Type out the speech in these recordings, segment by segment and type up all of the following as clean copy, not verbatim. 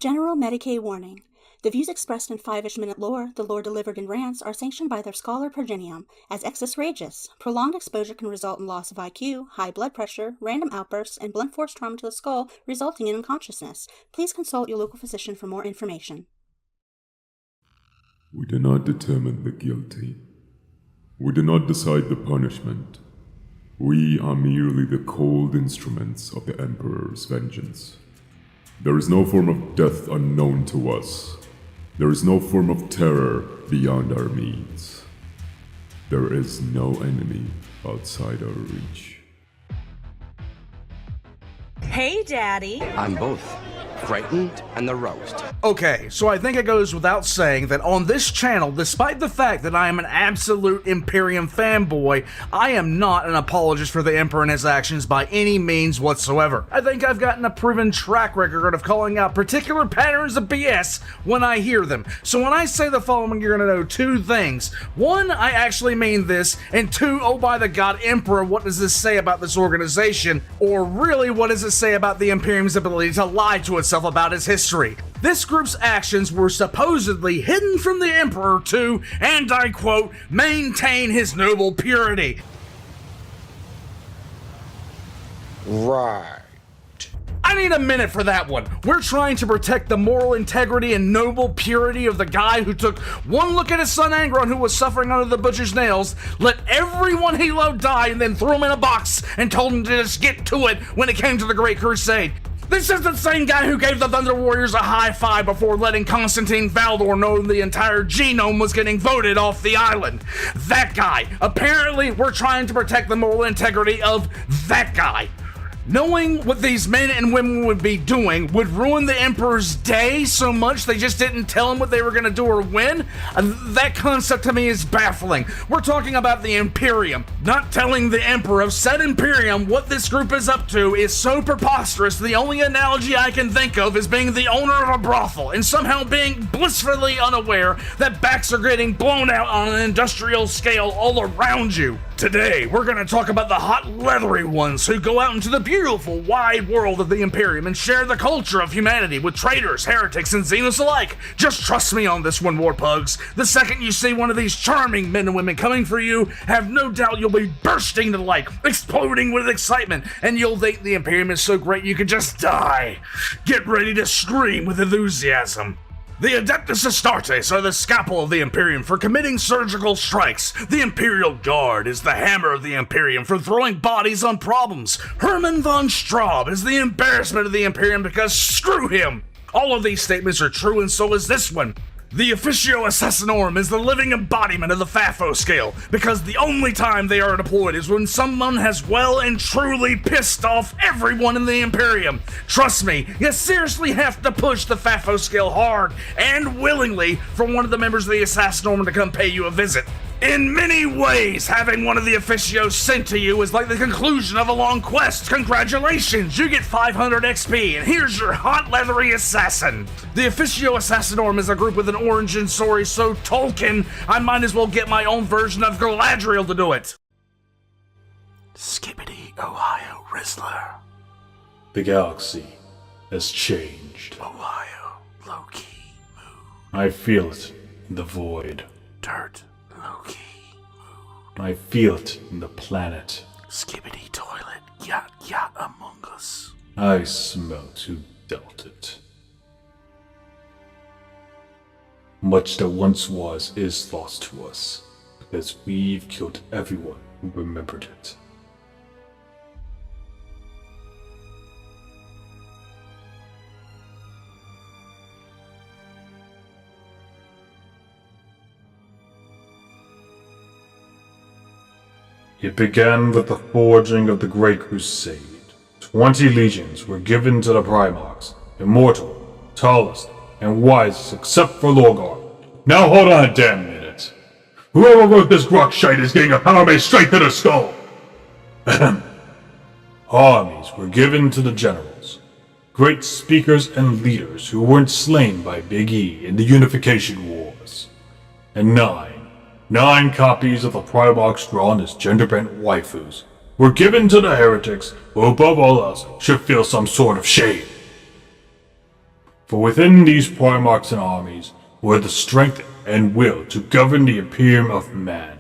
General Medicaid warning. The views expressed in 5-ish minute lore, the lore delivered in rants, are sanctioned by their scholar Progenium as excess rageous. Prolonged exposure can result in loss of IQ, high blood pressure, random outbursts, and blunt force trauma to the skull, resulting in unconsciousness. Please consult your local physician for more information. We do not determine the guilty. We do not decide the punishment. We are merely the cold instruments of the Emperor's vengeance. There is no form of death unknown to us. There is no form of terror beyond our means. There is no enemy outside our reach. Hey, Daddy. I'm both frightened and the roast. Okay, so I think it goes without saying that on this channel, despite the fact that I am an absolute Imperium fanboy, I am not an apologist for the Emperor and his actions by any means whatsoever. I think I've gotten a proven track record of calling out particular patterns of BS when I hear them. So when I say the following, you're gonna know two things. One, I actually mean this, and two, oh by the god Emperor, what does this say about this organization? Or really, what does it say about the Imperium's ability to lie to itself about its history? This group's actions were supposedly hidden from the Emperor to, and I quote, maintain his noble purity. Right. I need a minute for that one. We're trying to protect the moral integrity and noble purity of the guy who took one look at his son Angron, who was suffering under the butcher's nails, let everyone he loved die, and then threw him in a box and told him to just get to it when it came to the Great Crusade. This is the same guy who gave the Thunder Warriors a high five before letting Constantine Valdor know the entire genome was getting voted off the island. That guy. Apparently, we're trying to protect the moral integrity of that guy. Knowing what these men and women would be doing would ruin the Emperor's day so much they just didn't tell him what they were going to do or when. That concept to me is baffling. We're talking about the Imperium. Not telling the Emperor of said Imperium what this group is up to is so preposterous. The only analogy I can think of is being the owner of a brothel and somehow being blissfully unaware that backs are getting blown out on an industrial scale all around you. Today, we're going to talk about the hot leathery ones who go out into the beautiful wide world of the Imperium and share the culture of humanity with traitors, heretics, and Xenos alike. Just trust me on this one, Warpugs. The second you see one of these charming men and women coming for you, have no doubt you'll be bursting to life, exploding with excitement, and you'll think the Imperium is so great you could just die. Get ready to scream with enthusiasm. The Adeptus Astartes are the scalpel of the Imperium for committing surgical strikes. The Imperial Guard is the hammer of the Imperium for throwing bodies on problems. Hermann von Straub is the embarrassment of the Imperium because screw him. All of these statements are true, and so is this one. The Officio Assassinorum is the living embodiment of the FAFO scale, because the only time they are deployed is when someone has well and truly pissed off everyone in the Imperium. Trust me, you seriously have to push the FAFO scale hard and willingly for one of the members of the Assassinorum to come pay you a visit. In many ways, having one of the Officios sent to you is like the conclusion of a long quest. Congratulations, you get 500 XP, and here's your hot leathery assassin. The Officio Assassinorum is a group with an origin story so Tolkien, I might as well get my own version of Galadriel to do it. Skippity, Ohio, Rizzler. The galaxy has changed. Ohio, low-key, moo. I feel it in the void. Dirt, low-key, moo. I feel it in the planet. Skibbity toilet, yacht, yacht among us. I smell who dealt it. Much that once was is lost to us, because we've killed everyone who remembered it. It began with the forging of the Great Crusade. 20 legions were given to the Primarchs, immortal, tallest, and wisest except for Lorgar. Now hold on a damn minute. Whoever wrote this grok shite is getting a power base straight to the skull. Ahem. Armies were given to the generals, great speakers and leaders who weren't slain by Big E in the Unification Wars. And nine copies of the Primarchs drawn as gender-bent waifus were given to the heretics who above all else should feel some sort of shame. For within these Primarchs and armies were the strength and will to govern the Imperium of man.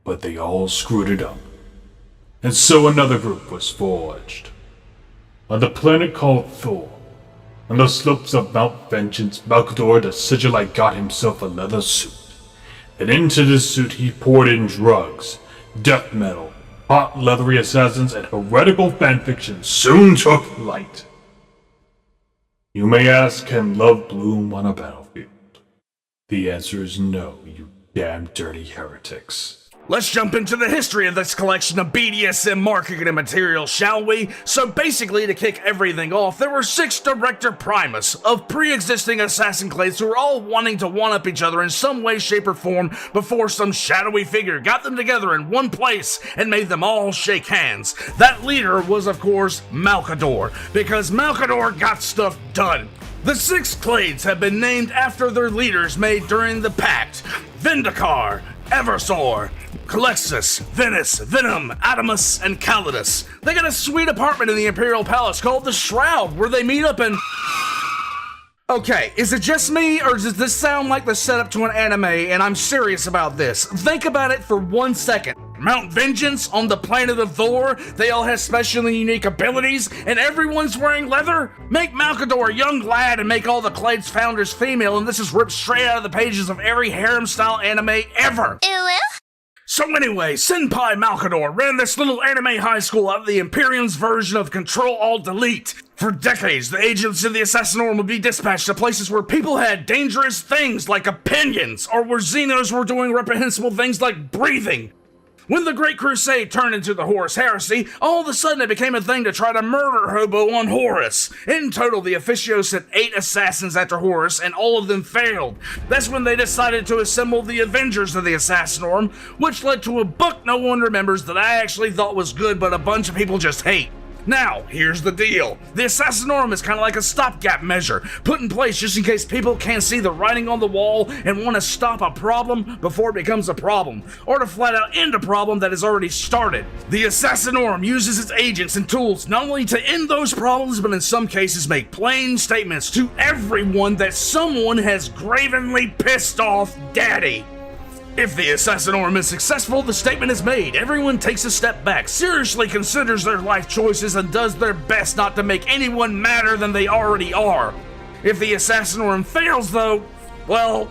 But they all screwed it up. And so another group was forged. On the planet called Thor, on the slopes of Mount Vengeance, Malkador the Sigillite got himself a leather suit. And into this suit he poured in drugs, death metal, hot leathery assassins, and heretical fanfiction soon took flight. You may ask, can love bloom on a battlefield? The answer is no, you damn dirty heretics. Let's jump into the history of this collection of BDSM marketing and material, shall we? So basically, to kick everything off, there were 6 Director Primus of pre-existing assassin clades who were all wanting to one-up each other in some way, shape, or form before some shadowy figure got them together in one place and made them all shake hands. That leader was, of course, Malkador, because Malkador got stuff done. The 6 clades have been named after their leaders made during the Pact: Vendikar, Eversor, Calexis, Venice, Venom, Adamus, and Calidus. They got a sweet apartment in the Imperial Palace called the Shroud, where they meet up and... Okay, is it just me, or does this sound like the setup to an anime, and I'm serious about this? Think about it for 1 second. Mount Vengeance on the planet of Thor, they all have special and unique abilities, and everyone's wearing leather? Make Malkador a young lad and make all the Clades founders female, and this is ripped straight out of the pages of every harem-style anime ever. So anyway, Senpai Malkador ran this little anime high school out of the Imperium's version of Control-Alt-Delete. For decades, the agents of the Assassinorum would be dispatched to places where people had dangerous things like opinions, or where Xenos were doing reprehensible things like breathing. When the Great Crusade turned into the Horus Heresy, all of a sudden it became a thing to try to murder Hobo on Horus. In total, the Officio sent 8 assassins after Horus, and all of them failed. That's when they decided to assemble the Avengers of the Assassinorum, which led to a book no one remembers that I actually thought was good, but a bunch of people just hate. Now, here's the deal. The Assassinorum is kind of like a stopgap measure, put in place just in case people can't see the writing on the wall and want to stop a problem before it becomes a problem, or to flat out end a problem that has already started. The Assassinorum uses its agents and tools not only to end those problems, but in some cases make plain statements to everyone that someone has gravenly pissed off Daddy. If the Assassinorum is successful, the statement is made. Everyone takes a step back, seriously considers their life choices, and does their best not to make anyone madder than they already are. If the Assassinorum fails, though, well...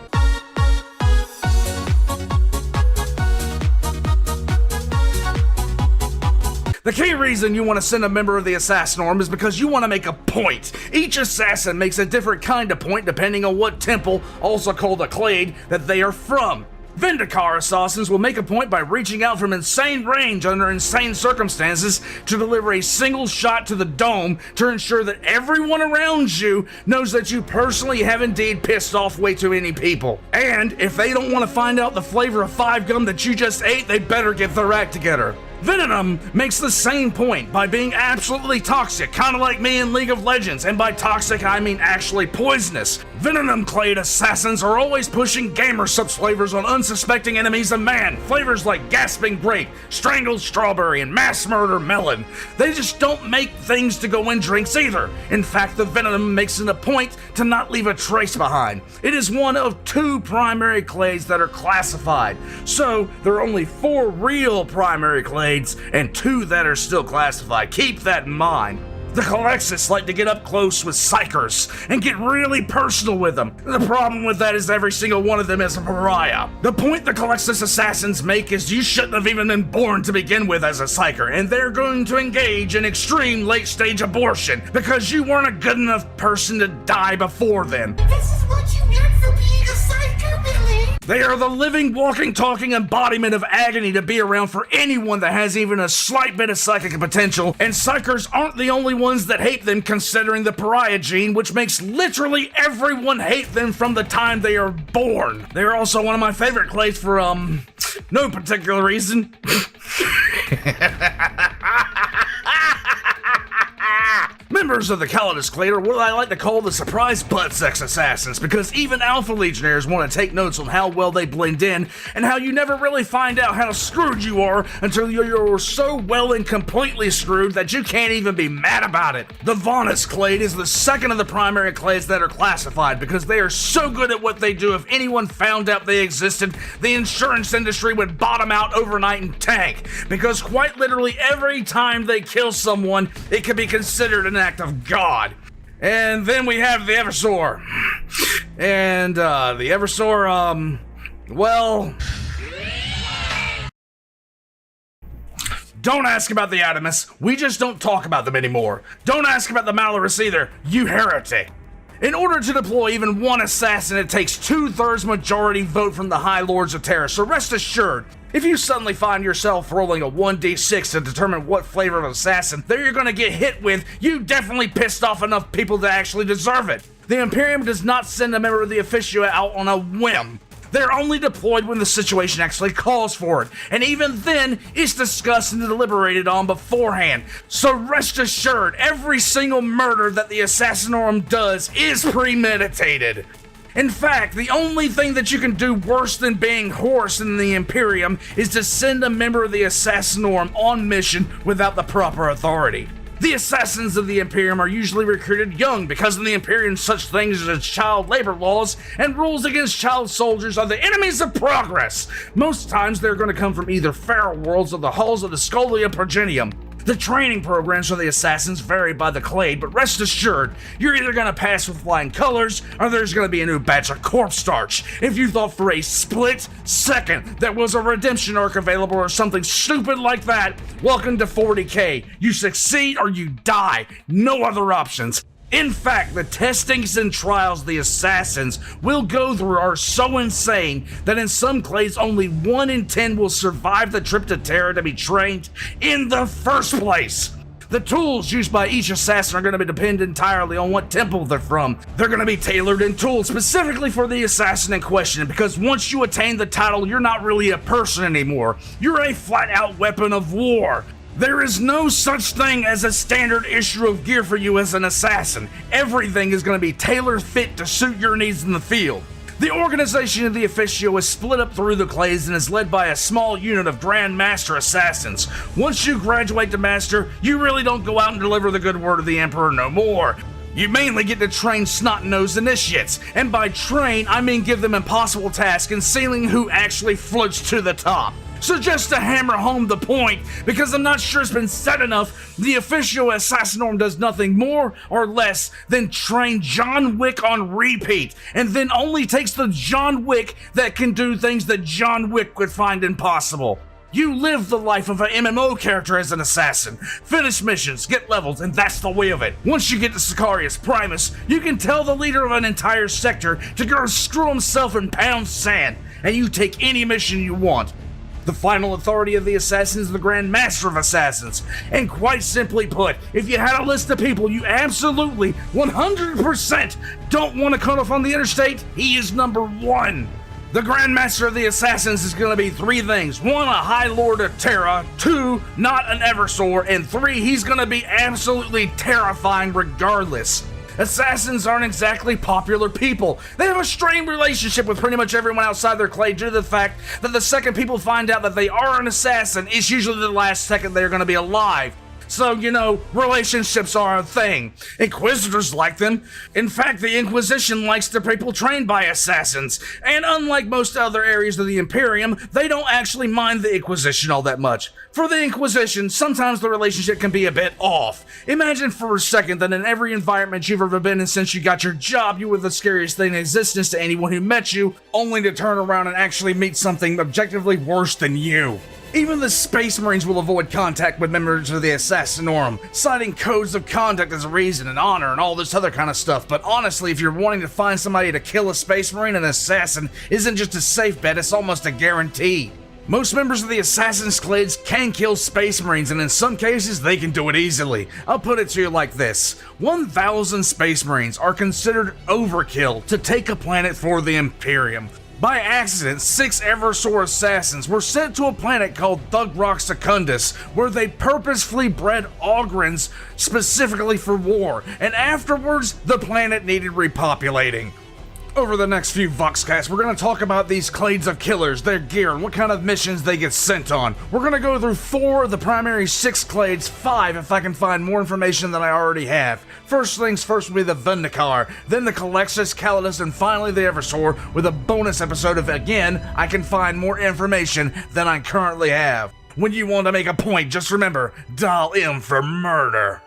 The key reason you want to send a member of the Assassinorum is because you want to make a point. Each assassin makes a different kind of point depending on what temple, also called a clade, that they are from. Vendikar assassins will make a point by reaching out from insane range under insane circumstances to deliver a single shot to the dome to ensure that everyone around you knows that you personally have indeed pissed off way too many people. And if they don't want to find out the flavor of 5 gum that you just ate, they better get their act together. Venom makes the same point by being absolutely toxic, kinda like me in League of Legends, and by toxic I mean actually poisonous. Venom clade assassins are always pushing gamer subs flavors on unsuspecting enemies of man, flavors like gasping grape, strangled strawberry, and mass murder melon. They just don't make things to go in drinks either. In fact, the Venom makes it a point to not leave a trace behind. It is one of 2 primary clades that are classified, so there are only 4 real primary clades and 2 that are still classified. Keep that in mind. The Calexis like to get up close with psychers and get really personal with them. The problem with that is every single one of them is a pariah. The point the Calexis assassins make is you shouldn't have even been born to begin with as a psycher, and they're going to engage in extreme late-stage abortion because you weren't a good enough person to die before then. This is what you get for being a psycho, Billy! They are the living, walking, talking embodiment of agony to be around for anyone that has even a slight bit of psychic potential, and psychers aren't the only ones that hate them considering the pariah gene, which makes literally everyone hate them from the time they are born. They are also one of my favorite clades for, no particular reason. Members of the Calidus Clade are what I like to call the surprise butt sex assassins, because even Alpha Legionnaires want to take notes on how well they blend in, and how you never really find out how screwed you are until you're so well and completely screwed that you can't even be mad about it. The Vonus Clade is the second of the primary clades that are classified, because they are so good at what they do. If anyone found out they existed, the insurance industry would bottom out overnight and tank, because quite literally every time they kill someone, it can be considered an act of God. And then we have the Eversor. And the Eversor, well, don't ask about the Adamus. We just don't talk about them anymore. Don't ask about the Malorus either, you heretic. In order to deploy even one assassin, it takes 2/3 majority vote from the High Lords of Terra, so rest assured, if you suddenly find yourself rolling a 1d6 to determine what flavor of assassin that you're gonna get hit with, you definitely pissed off enough people to actually deserve it. The Imperium does not send a member of the Officio out on a whim. They're only deployed when the situation actually calls for it, and even then, it's discussed and deliberated on beforehand. So rest assured, every single murder that the Assassinorum does is premeditated. In fact, the only thing that you can do worse than being hoarse in the Imperium is to send a member of the Assassinorum on mission without the proper authority. The assassins of the Imperium are usually recruited young, because in the Imperium such things as child labor laws and rules against child soldiers are the enemies of progress. Most times they're going to come from either feral worlds or the halls of the Scholia Progenium. The training programs for the assassins vary by the clade, but rest assured, you're either going to pass with flying colors, or there's going to be a new batch of corpse starch. If you thought for a split second there was a redemption arc available or something stupid like that, welcome to 40k. You succeed or you die. No other options. In fact, the testings and trials the assassins will go through are so insane that in some clades only 1 in 10 will survive the trip to Terra to be trained in the first place. The tools used by each assassin are going to depend entirely on what temple they're from. They're going to be tailored and tooled specifically for the assassin in question, because once you attain the title, you're not really a person anymore. You're a flat-out weapon of war. There is no such thing as a standard issue of gear for you as an assassin. Everything is going to be tailor-fit to suit your needs in the field. The organization of the Officio is split up through the clades and is led by a small unit of Grand Master assassins. Once you graduate to Master, you really don't go out and deliver the good word of the Emperor no more. You mainly get to train snot-nosed initiates, and by train, I mean give them impossible tasks and sealing who actually floats to the top. So just to hammer home the point, because I'm not sure it's been said enough, the Officio Assassinorum does nothing more or less than train John Wick on repeat, and then only takes the John Wick that can do things that John Wick would find impossible. You live the life of an MMO character as an assassin. Finish missions, get levels, and that's the way of it. Once you get to Sicarius Primus, you can tell the leader of an entire sector to go screw himself and pound sand, and you take any mission you want. The final authority of the assassins is the Grand Master of Assassins. And quite simply put, if you had a list of people you absolutely 100% don't want to cut off on the interstate, he is number 1. The Grand Master of the Assassins is going to be 3 things. 1, a High Lord of Terra. 2, not an Eversor. And 3, he's going to be absolutely terrifying regardless. Assassins aren't exactly popular people. They have a strained relationship with pretty much everyone outside their clade due to the fact that the second people find out that they are an assassin, it's usually the last second they're going to be alive. So, you know, relationships are a thing. Inquisitors like them. In fact, the Inquisition likes the people trained by assassins. And unlike most other areas of the Imperium, they don't actually mind the Inquisition all that much. For the Inquisition, sometimes the relationship can be a bit off. Imagine for a second that in every environment you've ever been in since you got your job, you were the scariest thing in existence to anyone who met you, only to turn around and actually meet something objectively worse than you. Even the Space Marines will avoid contact with members of the Assassinorum, citing codes of conduct as a reason and honor and all this other kind of stuff. But honestly, if you're wanting to find somebody to kill a Space Marine, an assassin isn't just a safe bet, it's almost a guarantee. Most members of the Assassin's Clades can kill Space Marines, and in some cases, they can do it easily. I'll put it to you like this. 1,000 Space Marines are considered overkill to take a planet for the Imperium. By accident, 6 Eversor assassins were sent to a planet called Thug Rock Secundus, where they purposefully bred Ogrins specifically for war, and afterwards, the planet needed repopulating. Over the next few Voxcasts, we're going to talk about these clades of killers, their gear, and what kind of missions they get sent on. We're going to go through 4 of the primary 6 clades, 5 if I can find more information than I already have. First things first will be the Vendikar, then the Calexis, Calidus, and finally the Eversor, with a bonus episode if, again, I can find more information than I currently have. When you want to make a point, just remember, dial M for murder.